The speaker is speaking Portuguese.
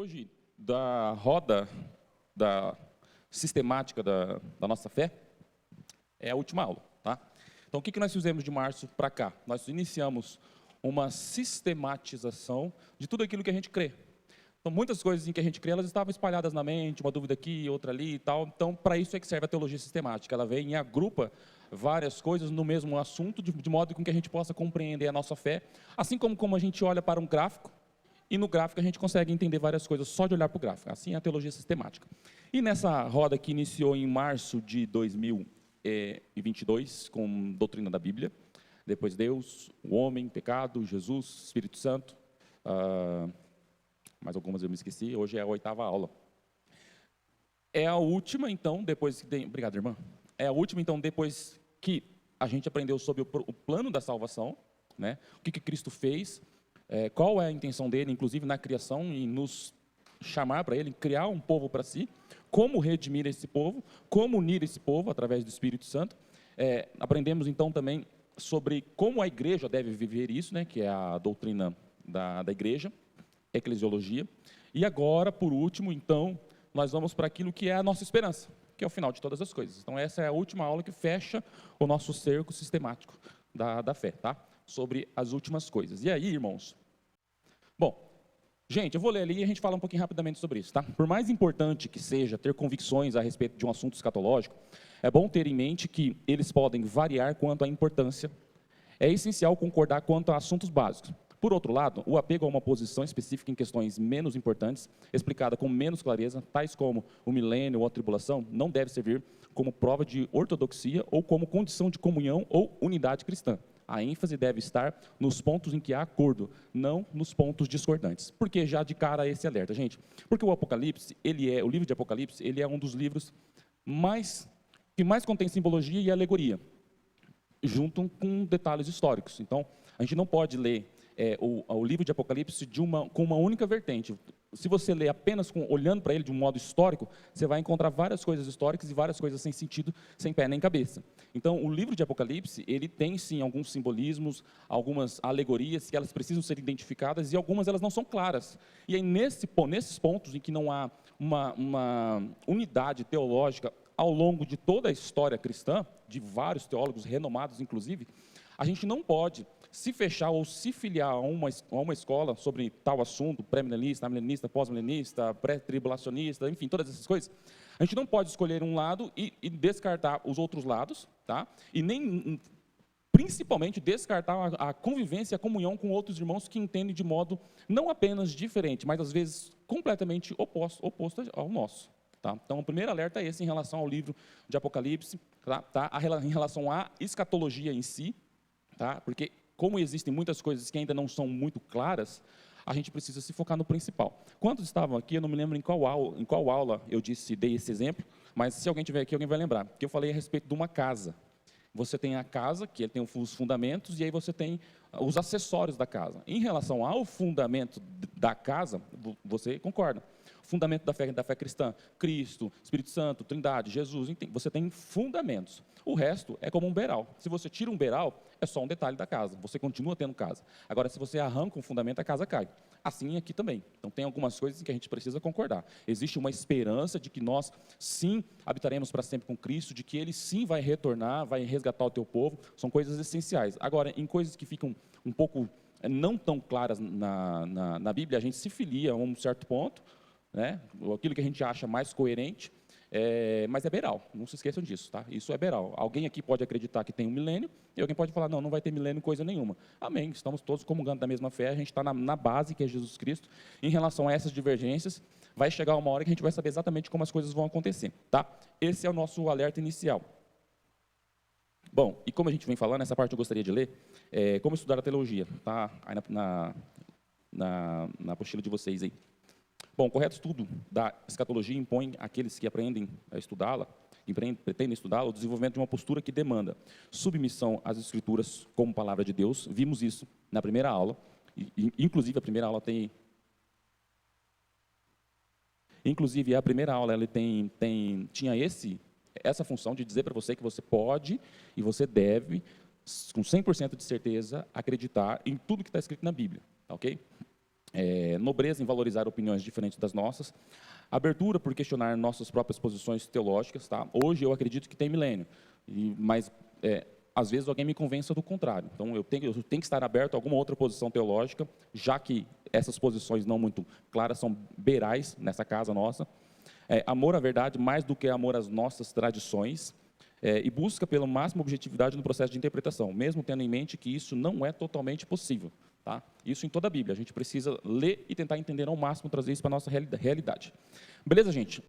Hoje, da roda da sistemática da nossa fé, é a última aula, tá? Então, o que nós fizemos de março para cá? Nós iniciamos uma sistematização de tudo aquilo que a gente crê. Então, muitas coisas em que a gente crê, elas estavam espalhadas na mente, uma dúvida aqui, outra ali e tal. Então, para isso é que serve a teologia sistemática. Ela vem e agrupa várias coisas no mesmo assunto, de modo com que a gente possa compreender a nossa fé, assim como a gente olha para um gráfico, e no gráfico a gente consegue entender várias coisas só de olhar para o gráfico. Assim é a teologia sistemática. E nessa roda que iniciou em março de 2022, com doutrina da Bíblia, depois Deus, o homem, pecado, Jesus, Espírito Santo, mais algumas eu me esqueci, hoje é a 8ª aula. É a última, então, depois que... Obrigado, irmã. É a última, então, depois que a gente aprendeu sobre o plano da salvação, né? O que Cristo fez, qual é a intenção dele, inclusive na criação, e nos chamar para ele, criar um povo para si, como redimir esse povo, como unir esse povo através do Espírito Santo. Aprendemos, então, também sobre como a igreja deve viver isso, né? Que é a doutrina da igreja, eclesiologia. E agora, por último, então, nós vamos para aquilo que é a nossa esperança, que é o final de todas as coisas. Então, essa é a última aula que fecha o nosso cerco sistemático da fé, tá? Sobre as últimas coisas. E aí, irmãos? Bom, gente, eu vou ler ali e a gente fala um pouquinho rapidamente sobre isso, tá? Por mais importante que seja ter convicções a respeito de um assunto escatológico, é bom ter em mente que eles podem variar quanto à importância. É essencial concordar quanto a assuntos básicos. Por outro lado, o apego a uma posição específica em questões menos importantes, explicada com menos clareza, tais como o milênio ou a tribulação, não deve servir como prova de ortodoxia ou como condição de comunhão ou unidade cristã. A ênfase deve estar nos pontos em que há acordo, não nos pontos discordantes. Por que já de cara esse alerta, gente? Porque o Apocalipse, o livro de Apocalipse, ele é um dos livros que mais contém simbologia e alegoria, junto com detalhes históricos. Então, a gente não pode ler o livro de Apocalipse com uma única vertente. Se você ler apenas olhando para ele de um modo histórico, você vai encontrar várias coisas históricas e várias coisas sem sentido, sem pé nem cabeça. Então, o livro de Apocalipse, ele tem sim alguns simbolismos, algumas alegorias que elas precisam ser identificadas e algumas elas não são claras. E aí, nesses pontos em que não há uma unidade teológica ao longo de toda a história cristã, de vários teólogos renomados inclusive, a gente não pode se fechar ou se filiar a uma escola sobre tal assunto, pré-milenista, amilenista, pós-milenista, pré-tribulacionista, enfim, todas essas coisas. A gente não pode escolher um lado e descartar os outros lados, tá? E nem, principalmente, descartar a convivência e a comunhão com outros irmãos que entendem de modo não apenas diferente, mas às vezes completamente oposto ao nosso. Tá? Então, o primeiro alerta é esse em relação ao livro de Apocalipse, tá? Em relação à escatologia em si, tá? Porque como existem muitas coisas que ainda não são muito claras, a gente precisa se focar no principal. Quantos estavam aqui, eu não me lembro em qual aula eu dei esse exemplo, mas se alguém tiver aqui, alguém vai lembrar, que eu falei a respeito de uma casa. Você tem a casa, que ele tem os fundamentos, e aí você tem os acessórios da casa. Em relação ao fundamento da casa, você concorda. O fundamento da fé cristã, Cristo, Espírito Santo, Trindade, Jesus, você tem fundamentos. O resto é como um beiral. Se você tira um beiral, é só um detalhe da casa. Você continua tendo casa. Agora, se você arranca um fundamento, a casa cai. Assim aqui também. Então, tem algumas coisas em que a gente precisa concordar. Existe uma esperança de que nós, sim, habitaremos para sempre com Cristo, de que Ele, sim, vai retornar, vai resgatar o teu povo. São coisas essenciais. Agora, em coisas que ficam um pouco não tão claras na Bíblia, a gente se filia a um certo ponto, né? Aquilo que a gente acha mais coerente, mas é beiral, não se esqueçam disso, tá? Isso é beiral. Alguém aqui pode acreditar que tem um milênio, e alguém pode falar, não vai ter milênio coisa nenhuma. Amém, estamos todos comungando da mesma fé, a gente está na base, que é Jesus Cristo. Em relação a essas divergências, vai chegar uma hora que a gente vai saber exatamente como as coisas vão acontecer, tá? Esse é o nosso alerta inicial. Bom, e como a gente vem falando, essa parte eu gostaria de ler, como estudar a teologia, tá? Aí na apostila de vocês aí. Bom, o correto estudo da escatologia impõe àqueles que aprendem a estudá-la, que pretendem estudá-la, o desenvolvimento de uma postura que demanda submissão às Escrituras como palavra de Deus. Vimos isso na primeira aula, inclusive a primeira aula ela tinha essa função de dizer para você que você pode e você deve, com 100% de certeza, acreditar em tudo que está escrito na Bíblia, ok? nobreza em valorizar opiniões diferentes das nossas, abertura por questionar nossas próprias posições teológicas. Tá? Hoje eu acredito que tem milênio, mas às vezes alguém me convença do contrário. Então eu tenho que estar aberto a alguma outra posição teológica, já que essas posições não muito claras são beirais nessa casa nossa. Amor à verdade mais do que amor às nossas tradições, e busca pela máxima objetividade no processo de interpretação, mesmo tendo em mente que isso não é totalmente possível. Tá? Isso em toda a Bíblia. A gente precisa ler e tentar entender ao máximo, trazer isso para a nossa realidade. Beleza, gente?